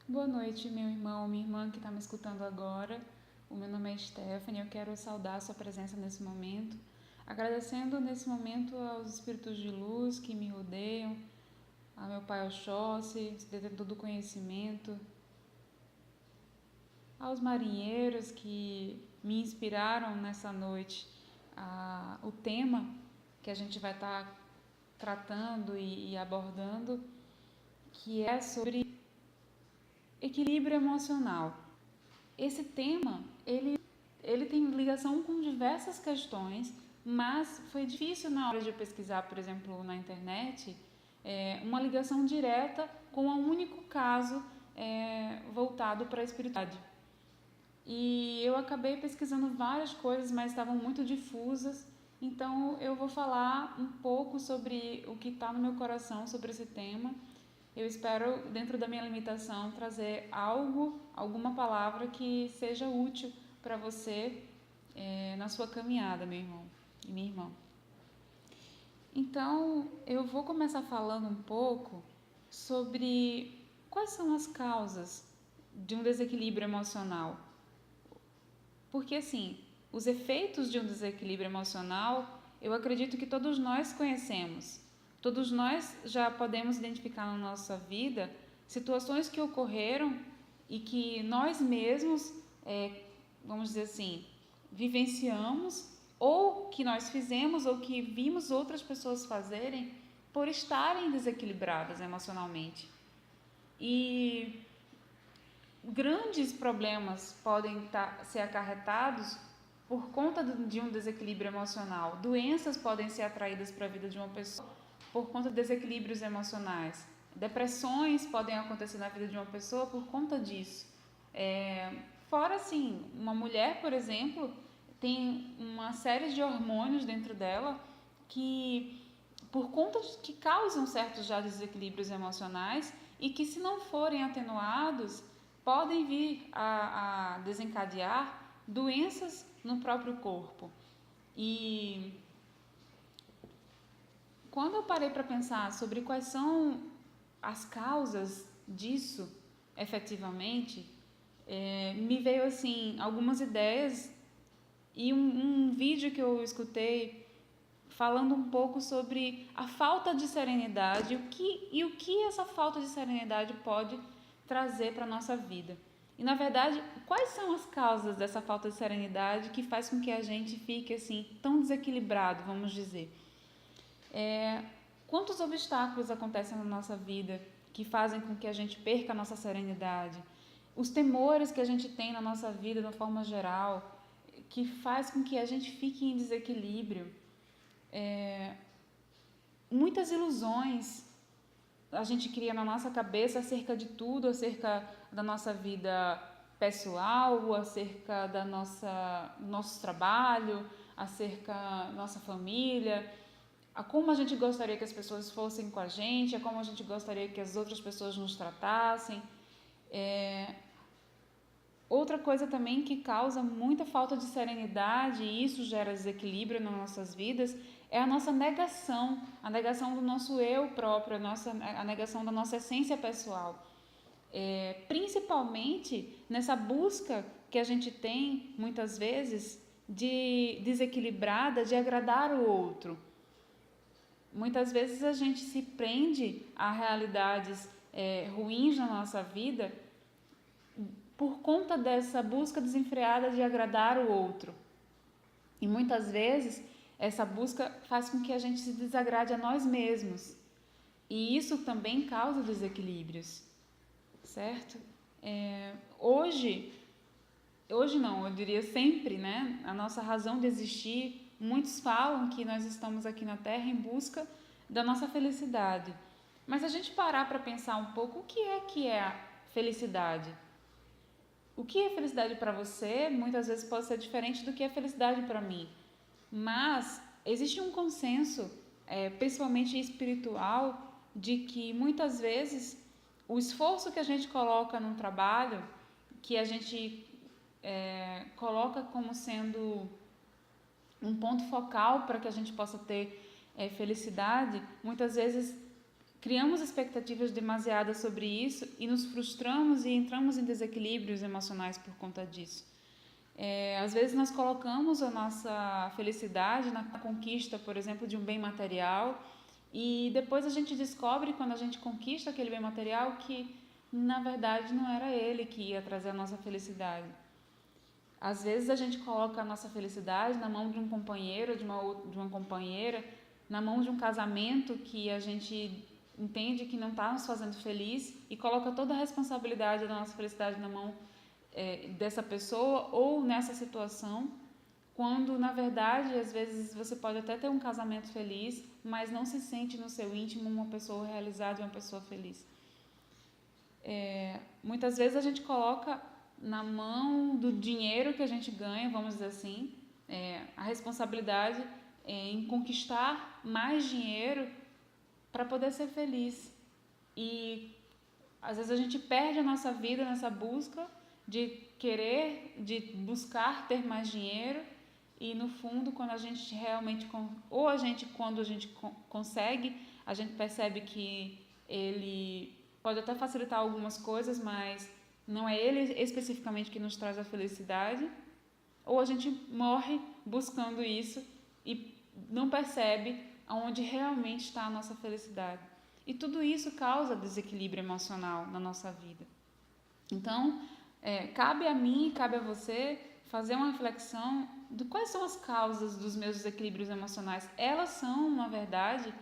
Boa noite, meu irmão, minha irmã que está me escutando agora. O meu nome é Stephanie, eu quero saudar a sua presença nesse momento, agradecendo nesse momento aos espíritos de luz que me rodeiam, ao meu pai Oxóssi, detentor do conhecimento, aos marinheiros que me inspiraram nessa noite, o tema que a gente vai estar tratando e abordando, que é sobre equilíbrio emocional. Esse tema, ele tem ligação com diversas questões, mas foi difícil na hora de pesquisar, por exemplo, na internet, uma ligação direta com um único caso voltado para a espiritualidade. E eu acabei pesquisando várias coisas, mas estavam muito difusas, então eu vou falar um pouco sobre o que está no meu coração sobre esse tema. Eu espero, dentro da minha limitação, trazer alguma palavra que seja útil para você na sua caminhada, meu irmão e minha irmã. Então, eu vou começar falando um pouco sobre quais são as causas de um desequilíbrio emocional. Porque, assim, os efeitos de um desequilíbrio emocional, eu acredito que todos nós conhecemos. Todos nós já podemos identificar na nossa vida situações que ocorreram e que nós mesmos, vamos dizer assim, vivenciamos, ou que nós fizemos, ou que vimos outras pessoas fazerem por estarem desequilibradas emocionalmente. E grandes problemas podem ser acarretados por conta de um desequilíbrio emocional. Doenças podem ser atraídas para a vida de uma pessoa por conta de desequilíbrios emocionais. Depressões podem acontecer na vida de uma pessoa por conta disso. Fora, assim, uma mulher, por exemplo, tem uma série de hormônios dentro dela que, por conta que causam certos já desequilíbrios emocionais e que, se não forem atenuados, podem vir a desencadear doenças no próprio corpo. E quando eu parei para pensar sobre quais são as causas disso, efetivamente, me veio assim algumas ideias e um vídeo que eu escutei falando um pouco sobre a falta de serenidade e o que essa falta de serenidade pode trazer para a nossa vida. E, na verdade, quais são as causas dessa falta de serenidade que faz com que a gente fique assim tão desequilibrado, vamos dizer? Quantos obstáculos acontecem na nossa vida que fazem com que a gente perca a nossa serenidade? Os temores que a gente tem na nossa vida, de uma forma geral, que faz com que a gente fique em desequilíbrio. Muitas ilusões a gente cria na nossa cabeça acerca de tudo, acerca da nossa vida pessoal, acerca da nosso trabalho, acerca da nossa família, a como a gente gostaria que as pessoas fossem com a gente, a como a gente gostaria que as outras pessoas nos tratassem. Outra coisa também que causa muita falta de serenidade, e isso gera desequilíbrio nas nossas vidas, é a nossa negação, a negação do nosso eu próprio, a negação da nossa essência pessoal. Principalmente nessa busca que a gente tem, muitas vezes, de desequilibrada, de agradar o outro. Muitas vezes a gente se prende a realidades ruins na nossa vida por conta dessa busca desenfreada de agradar o outro. E muitas vezes essa busca faz com que a gente se desagrade a nós mesmos. E isso também causa desequilíbrios, certo? Hoje não, eu diria sempre, né? A nossa razão de existir, muitos falam que nós estamos aqui na Terra em busca da nossa felicidade. Mas se a gente parar para pensar um pouco, o que é a felicidade? O que é felicidade para você, muitas vezes pode ser diferente do que é felicidade para mim. Mas existe um consenso, principalmente espiritual, de que muitas vezes o esforço que a gente coloca num trabalho, que a gente coloca como sendo um ponto focal para que a gente possa ter felicidade, muitas vezes criamos expectativas demasiadas sobre isso e nos frustramos e entramos em desequilíbrios emocionais por conta disso. Às vezes nós colocamos a nossa felicidade na conquista, por exemplo, de um bem material, e depois a gente descobre, quando a gente conquista aquele bem material, que na verdade não era ele que ia trazer a nossa felicidade. Às vezes a gente coloca a nossa felicidade na mão de um companheiro, de uma companheira, na mão de um casamento que a gente entende que não está nos fazendo feliz, e coloca toda a responsabilidade da nossa felicidade na mão dessa pessoa ou nessa situação, quando na verdade às vezes você pode até ter um casamento feliz, mas não se sente no seu íntimo uma pessoa realizada e uma pessoa feliz. Muitas vezes a gente coloca na mão do dinheiro que a gente ganha, vamos dizer assim, a responsabilidade em conquistar mais dinheiro para poder ser feliz, e às vezes a gente perde a nossa vida nessa busca de buscar ter mais dinheiro, e no fundo, quando a gente realmente, quando a gente consegue, a gente percebe que ele pode até facilitar algumas coisas, mas não é ele especificamente que nos traz a felicidade, ou a gente morre buscando isso e não percebe aonde realmente está a nossa felicidade. E tudo isso causa desequilíbrio emocional na nossa vida. Então, cabe a mim, cabe a você fazer uma reflexão de quais são as causas dos meus desequilíbrios emocionais. Elas são, na verdade,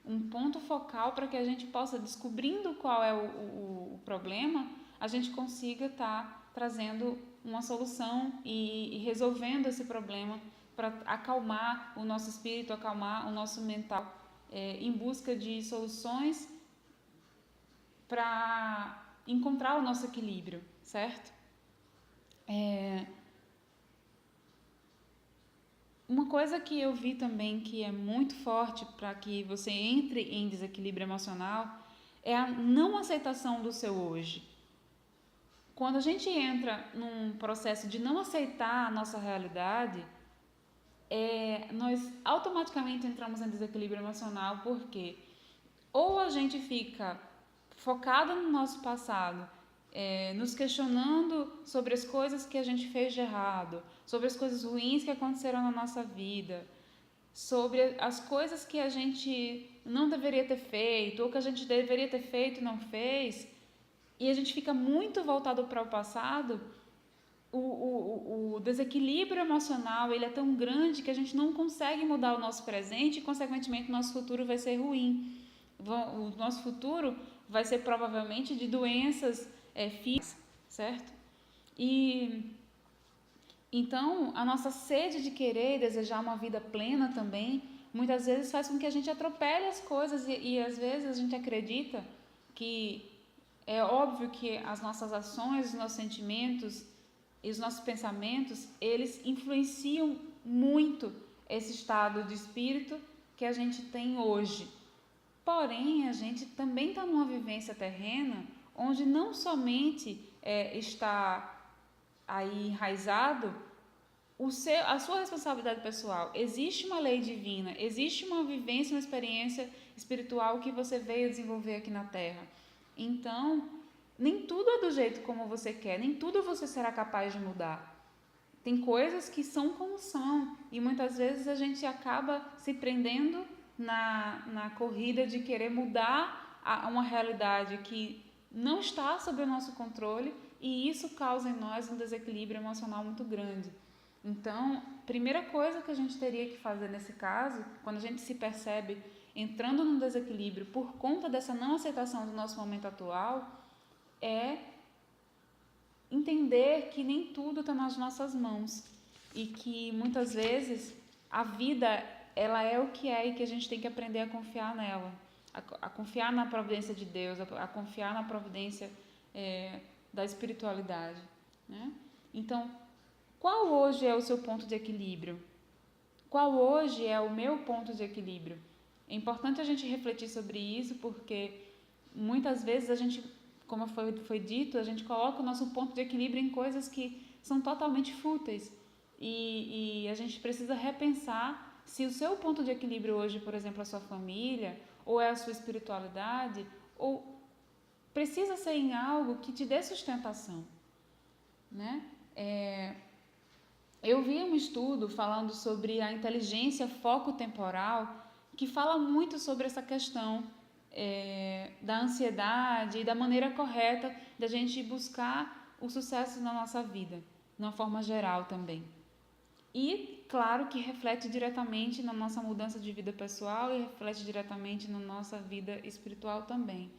um ponto focal para que a gente possa, descobrindo qual é o problema, a gente consiga estar trazendo uma solução e resolvendo esse problema para acalmar o nosso espírito, acalmar o nosso mental, em busca de soluções para encontrar o nosso equilíbrio, certo? Uma coisa que eu vi também que é muito forte para que você entre em desequilíbrio emocional é a não aceitação do seu hoje. Quando a gente entra num processo de não aceitar a nossa realidade, nós automaticamente entramos em desequilíbrio emocional, porque ou a gente fica focado no nosso passado, nos questionando sobre as coisas que a gente fez de errado, sobre as coisas ruins que aconteceram na nossa vida, sobre as coisas que a gente não deveria ter feito, ou que a gente deveria ter feito e não fez, e a gente fica muito voltado para o passado. O desequilíbrio emocional, ele é tão grande que a gente não consegue mudar o nosso presente, e consequentemente o nosso futuro vai ser ruim. O nosso futuro vai ser provavelmente de doenças físicas, certo? E então a nossa sede de querer e desejar uma vida plena também muitas vezes faz com que a gente atropele as coisas, e às vezes a gente acredita que é óbvio que as nossas ações, os nossos sentimentos e os nossos pensamentos, eles influenciam muito esse estado de espírito que a gente tem hoje. Porém, a gente também está numa vivência terrena onde não somente está aí enraizado a sua responsabilidade pessoal. Existe uma lei divina, existe uma vivência, uma experiência espiritual que você veio desenvolver aqui na Terra. Então, nem tudo é do jeito como você quer, nem tudo você será capaz de mudar. Tem coisas que são como são, e muitas vezes a gente acaba se prendendo na corrida de querer mudar uma realidade que não está sob o nosso controle, e isso causa em nós um desequilíbrio emocional muito grande. Então, primeira coisa que a gente teria que fazer nesse caso, quando a gente se percebe entrando num desequilíbrio por conta dessa não aceitação do nosso momento atual, é entender que nem tudo está nas nossas mãos, e que muitas vezes a vida, ela é o que é, e que a gente tem que aprender a confiar nela, a confiar na providência de Deus, a confiar na providência da espiritualidade, né? Então, qual hoje é o seu ponto de equilíbrio? Qual hoje é o meu ponto de equilíbrio? É importante a gente refletir sobre isso, porque muitas vezes a gente, como foi dito, a gente coloca o nosso ponto de equilíbrio em coisas que são totalmente fúteis, e a gente precisa repensar se o seu ponto de equilíbrio hoje, por exemplo, a sua família, ou é a sua espiritualidade, ou precisa ser em algo que te dê sustentação, né? Eu vi um estudo falando sobre a inteligência foco-temporal, que fala muito sobre essa questão da ansiedade e da maneira correta da gente buscar o sucesso na nossa vida, de uma forma geral também. E, claro, que reflete diretamente na nossa mudança de vida pessoal e reflete diretamente na nossa vida espiritual também,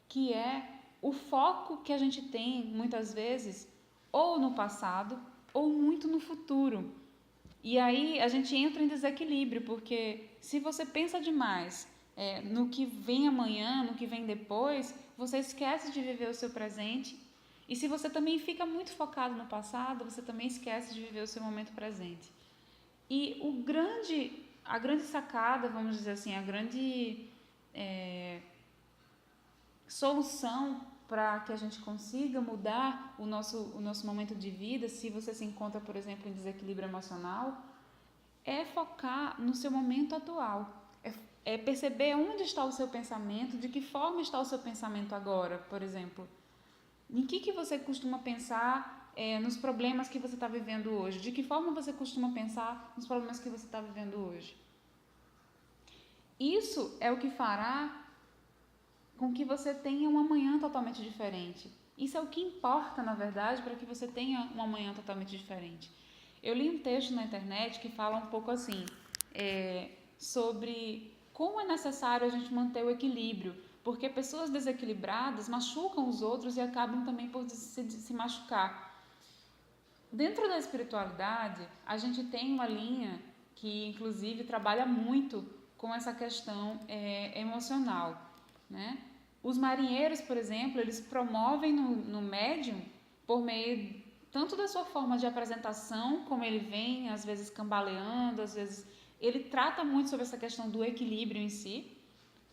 que é o foco que a gente tem, muitas vezes, ou no passado, ou muito no futuro. E aí a gente entra em desequilíbrio, porque se você pensa demais no que vem amanhã, no que vem depois, você esquece de viver o seu presente. E se você também fica muito focado no passado, você também esquece de viver o seu momento presente. E a grande sacada, vamos dizer assim, a grande solução para que a gente consiga mudar o nosso momento de vida, se você se encontra, por exemplo, em desequilíbrio emocional, é focar no seu momento atual. É perceber onde está o seu pensamento, de que forma está o seu pensamento agora, por exemplo. Em que você costuma pensar nos problemas que você está vivendo hoje? De que forma você costuma pensar nos problemas que você está vivendo hoje? Isso é o que fará com que você tenha um amanhã totalmente diferente. Isso é o que importa, na verdade, para que você tenha um amanhã totalmente diferente. Eu li um texto na internet que fala um pouco assim, sobre como é necessário a gente manter o equilíbrio, porque pessoas desequilibradas machucam os outros e acabam também por se machucar. Dentro da espiritualidade, a gente tem uma linha que, inclusive, trabalha muito com essa questão emocional, né? Os marinheiros, por exemplo, eles promovem no médium, por meio tanto da sua forma de apresentação, como ele vem, às vezes cambaleando, às vezes ele trata muito sobre essa questão do equilíbrio em si,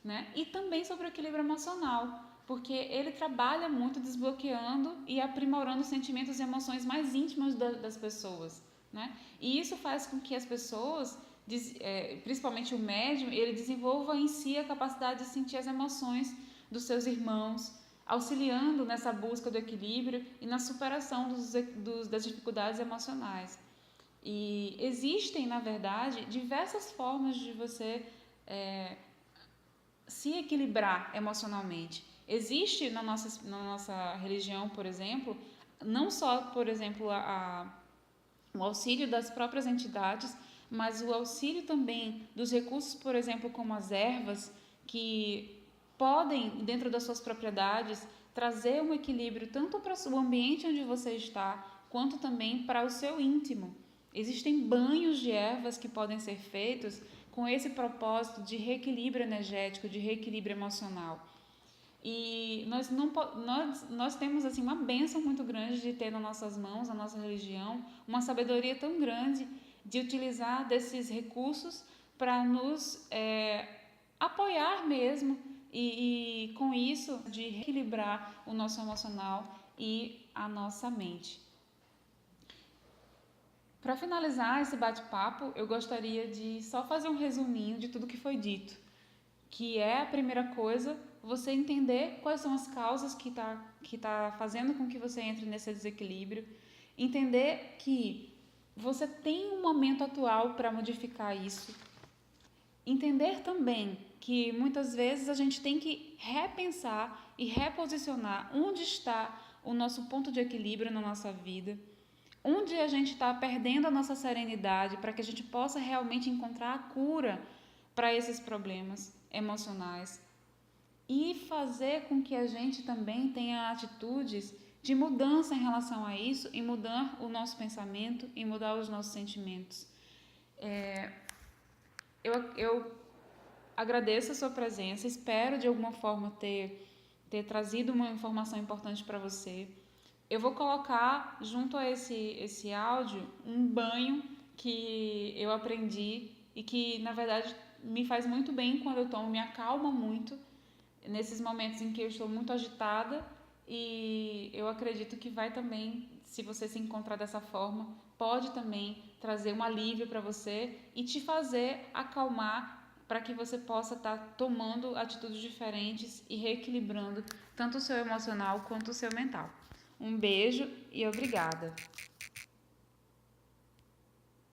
né? E também sobre o equilíbrio emocional, porque ele trabalha muito desbloqueando e aprimorando sentimentos e emoções mais íntimas das pessoas, né? E isso faz com que as pessoas, principalmente o médium, ele desenvolva em si a capacidade de sentir as emoções dos seus irmãos, auxiliando nessa busca do equilíbrio e na superação das dificuldades emocionais. E existem, na verdade, diversas formas de você se equilibrar emocionalmente. Existe na nossa religião, por exemplo, não só, por exemplo, o auxílio das próprias entidades, mas o auxílio também dos recursos, por exemplo, como as ervas, que podem, dentro das suas propriedades, trazer um equilíbrio tanto para o ambiente onde você está, quanto também para o seu íntimo. Existem banhos de ervas que podem ser feitos com esse propósito de reequilíbrio energético, de reequilíbrio emocional. E nós temos assim uma bênção muito grande de ter nas nossas mãos, na nossa religião, uma sabedoria tão grande de utilizar desses recursos para nos apoiar mesmo e com isso de reequilibrar o nosso emocional e a nossa mente. Para finalizar esse bate-papo, eu gostaria de só fazer um resuminho de tudo que foi dito, que é a primeira coisa, você entender quais são as causas que tá fazendo com que você entre nesse desequilíbrio, entender que você tem um momento atual para modificar isso, entender também que muitas vezes a gente tem que repensar e reposicionar onde está o nosso ponto de equilíbrio na nossa vida, onde a gente está perdendo a nossa serenidade para que a gente possa realmente encontrar a cura para esses problemas emocionais e fazer com que a gente também tenha atitudes de mudança em relação a isso e mudar o nosso pensamento e mudar os nossos sentimentos. Eu agradeço a sua presença, espero de alguma forma ter trazido uma informação importante para você. Eu vou colocar junto a esse áudio um banho que eu aprendi e que, na verdade, me faz muito bem quando eu tomo, me acalma muito nesses momentos em que eu estou muito agitada, e eu acredito que vai também, se você se encontrar dessa forma, pode também trazer um alívio para você e te fazer acalmar para que você possa estar tomando atitudes diferentes e reequilibrando tanto o seu emocional quanto o seu mental. Um beijo e obrigada!